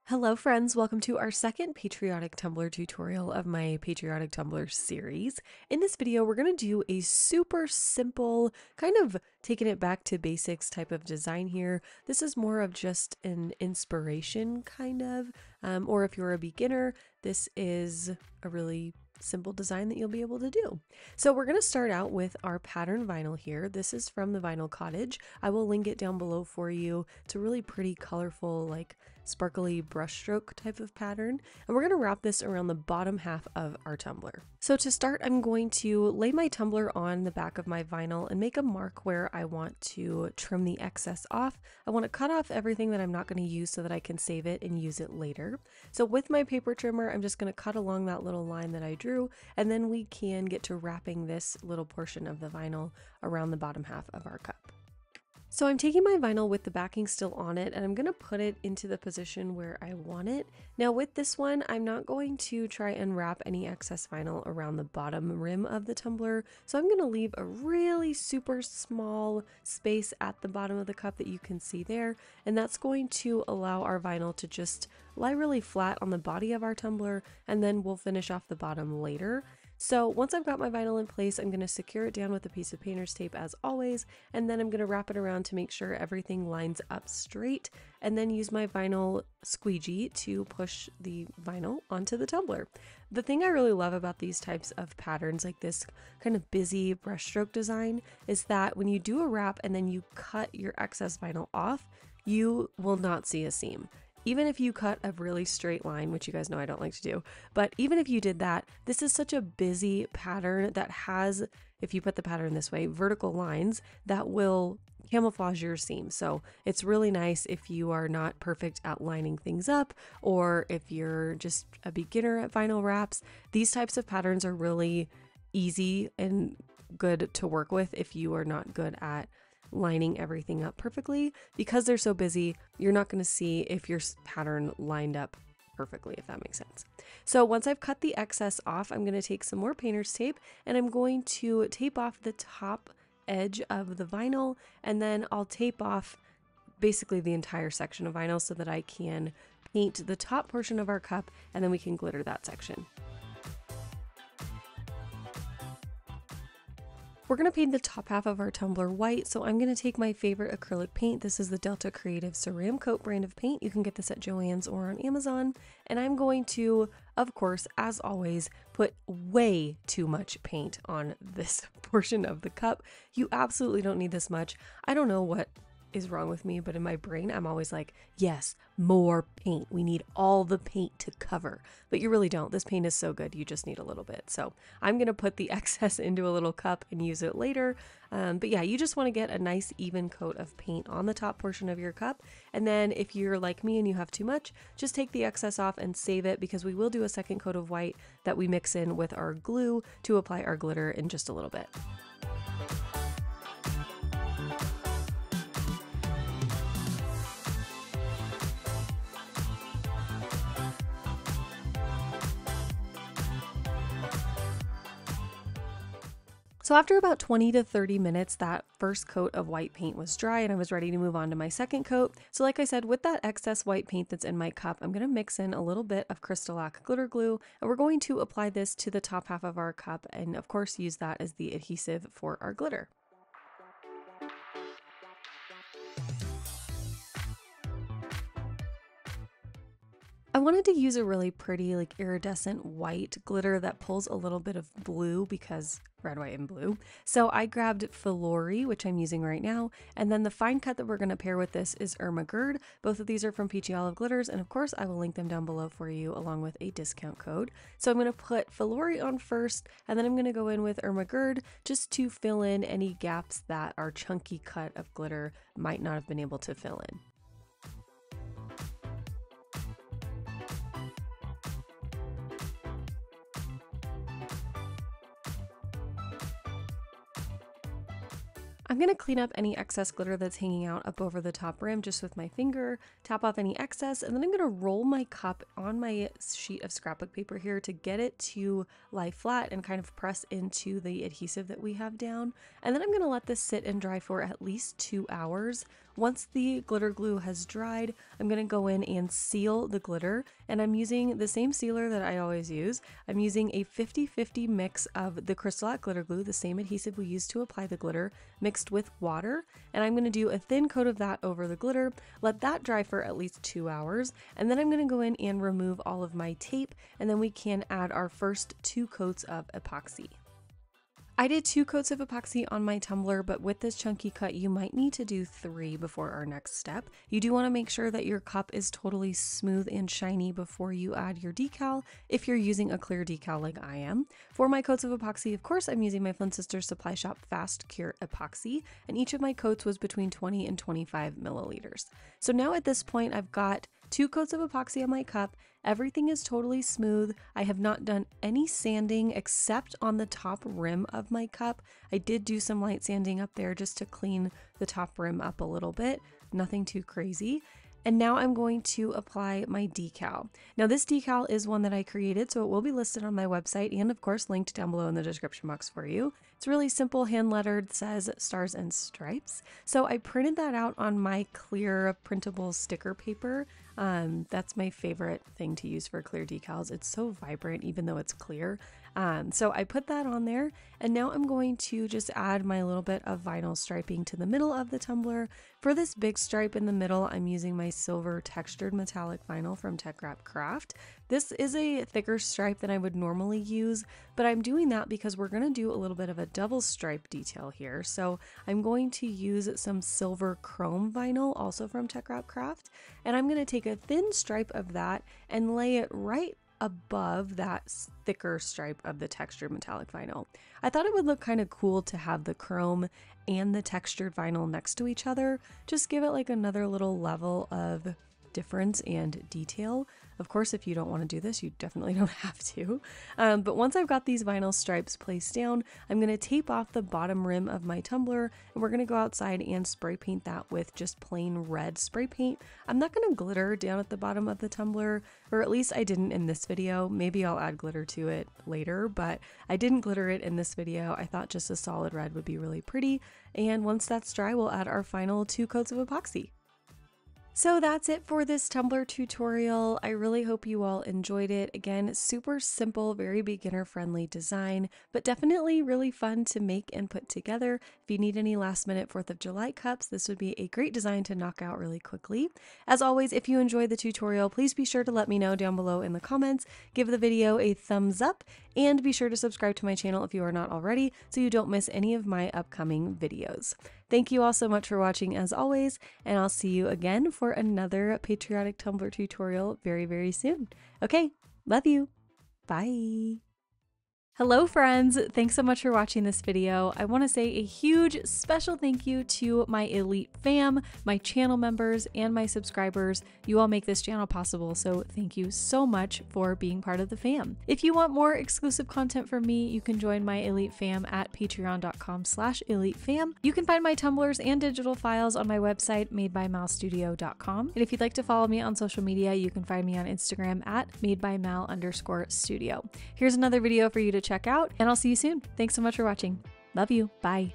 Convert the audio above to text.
Hello friends, welcome to our second patriotic tumbler tutorial of my patriotic tumbler series. In this video, we're going to do a super simple, kind of taking it back to basics type of design here. This is more of just an inspiration kind of, or if you're a beginner, this is a really simple design that you'll be able to do. So we're going to start out with our pattern vinyl here. This is from the Vinyl Cottage. I will link it down below for you. It's a really pretty, colorful, like sparkly brushstroke type of pattern. And we're going to wrap this around the bottom half of our tumbler. So to start, I'm going to lay my tumbler on the back of my vinyl and make a mark where I want to trim the excess off. I want to cut off everything that I'm not going to use so that I can save it and use it later. So with my paper trimmer, I'm just going to cut along that little line that I drew, and then we can get to wrapping this little portion of the vinyl around the bottom half of our cup. So I'm taking my vinyl with the backing still on it, and I'm going to put it into the position where I want it. Now with this one, I'm not going to try and wrap any excess vinyl around the bottom rim of the tumbler. So I'm going to leave a really super small space at the bottom of the cup that you can see there. And that's going to allow our vinyl to just lie really flat on the body of our tumbler, and then we'll finish off the bottom later. So once I've got my vinyl in place, I'm going to secure it down with a piece of painter's tape as always, and then I'm going to wrap it around to make sure everything lines up straight, and then use my vinyl squeegee to push the vinyl onto the tumbler. The thing I really love about these types of patterns, like this kind of busy brushstroke design, is that when you do a wrap and then you cut your excess vinyl off, you will not see a seam. Even if you cut a really straight line, which you guys know I don't like to do, but even if you did that, this is such a busy pattern that has, if you put the pattern this way, vertical lines that will camouflage your seam. So it's really nice if you are not perfect at lining things up, or if you're just a beginner at vinyl wraps. These types of patterns are really easy and good to work with if you are not good at lining everything up perfectly. Because they're so busy, you're not going to see if your pattern lined up perfectly, if that makes sense. So once I've cut the excess off, I'm going to take some more painter's tape and I'm going to tape off the top edge of the vinyl, and then I'll tape off basically the entire section of vinyl so that I can paint the top portion of our cup, and then we can glitter that section. We're going to paint the top half of our tumbler white, so I'm going to take my favorite acrylic paint. This is the Delta Creative Ceram Coat brand of paint. You can get this at Joann's or on Amazon. And I'm going to, of course, as always, put way too much paint on this portion of the cup. You absolutely don't need this much. I don't know what is wrong with me, but in my brain I'm always like, yes, more paint. We need all the paint to cover, but you really don't. This paint is so good, you just need a little bit. So I'm gonna put the excess into a little cup and use it later. But yeah, you just want to get a nice even coat of paint on the top portion of your cup, and then if you're like me and you have too much, just take the excess off and save it, because we will do a second coat of white that we mix in with our glue to apply our glitter in just a little bit. So after about 20 to 30 minutes, that first coat of white paint was dry and I was ready to move on to my second coat. So like I said, with that excess white paint that's in my cup, I'm going to mix in a little bit of CRYSTALAC glitter glue, and we're going to apply this to the top half of our cup, and of course use that as the adhesive for our glitter. I wanted to use a really pretty, like iridescent white glitter that pulls a little bit of blue, because red, white, and blue. So I grabbed Fillory, which I'm using right now, and then the fine cut that we're going to pair with this is Ermahgerd. Both of these are from Peachy Olive Glitters, and of course I will link them down below for you along with a discount code. So I'm going to put Fillory on first, and then I'm going to go in with Ermahgerd just to fill in any gaps that our chunky cut of glitter might not have been able to fill in. I'm going to clean up any excess glitter that's hanging out up over the top rim just with my finger, tap off any excess, and then I'm going to roll my cup on my sheet of scrapbook paper here to get it to lie flat and kind of press into the adhesive that we have down. And then I'm going to let this sit and dry for at least 2 hours. Once the glitter glue has dried, I'm going to go in and seal the glitter, and I'm using the same sealer that I always use. I'm using a 50-50 mix of the CRYSTALAC glitter glue, the same adhesive we use to apply the glitter, mixed with water, and I'm going to do a thin coat of that over the glitter, let that dry for at least 2 hours, and then I'm going to go in and remove all of my tape, and then we can add our first 2 coats of epoxy. I did 2 coats of epoxy on my tumbler, but with this chunky cut, you might need to do 3 before our next step. You do want to make sure that your cup is totally smooth and shiny before you add your decal, if you're using a clear decal like I am. For my coats of epoxy, of course, I'm using my Flynn Sisters Supply Shop Fast Cure Epoxy, and each of my coats was between 20 and 25 milliliters. So now at this point, I've got 2 coats of epoxy on my cup. Everything is totally smooth. I have not done any sanding except on the top rim of my cup. I did do some light sanding up there just to clean the top rim up a little bit. Nothing too crazy. And now I'm going to apply my decal. Now this decal is one that I created, so it will be listed on my website and of course linked down below in the description box for you. It's really simple, hand lettered, says Stars and Stripes. So I printed that out on my clear printable sticker paper. That's my favorite thing to use for clear decals. It's so vibrant even though it's clear. So I put that on there, and now I'm going to just add my little bit of vinyl striping to the middle of the tumbler. For this big stripe in the middle, I'm using my silver textured metallic vinyl from TECKWRAP Craft. This is a thicker stripe than I would normally use, but I'm doing that because we're going to do a little bit of a double stripe detail here. So I'm going to use some silver chrome vinyl, also from TECKWRAP Craft, and I'm going to take a thin stripe of that and lay it right above that thicker stripe of the textured metallic vinyl. I thought it would look kind of cool to have the chrome and the textured vinyl next to each other. Just give it like another little level of difference and detail. Of course, if you don't want to do this, you definitely don't have to. But once I've got these vinyl stripes placed down, I'm going to tape off the bottom rim of my tumbler, and we're going to go outside and spray paint that with just plain red spray paint. I'm not going to glitter down at the bottom of the tumbler, or at least I didn't in this video. Maybe I'll add glitter to it later, but I didn't glitter it in this video. I thought just a solid red would be really pretty. And once that's dry, we'll add our final 2 coats of epoxy. So that's it for this tumbler tutorial. I really hope you all enjoyed it. Again, super simple, very beginner friendly design, but definitely really fun to make and put together. If you need any last minute 4th of July cups, this would be a great design to knock out really quickly. As always, if you enjoyed the tutorial, please be sure to let me know down below in the comments, give the video a thumbs up, and be sure to subscribe to my channel if you are not already so you don't miss any of my upcoming videos. Thank you all so much for watching as always, and I'll see you again for another patriotic tumbler tutorial very, very soon. Okay, love you. Bye. Hello friends, thanks so much for watching this video. I want to say a huge special thank you to my elite fam, my channel members, and my subscribers. You all make this channel possible, so thank you so much for being part of the fam. If you want more exclusive content from me, you can join my elite fam at patreon.com/elitefam. You can find my tumblers and digital files on my website madebymalstudio.com. And if you'd like to follow me on social media, you can find me on Instagram at madebymal_studio. Here's another video for you to check out, and I'll see you soon. Thanks so much for watching. Love you. Bye.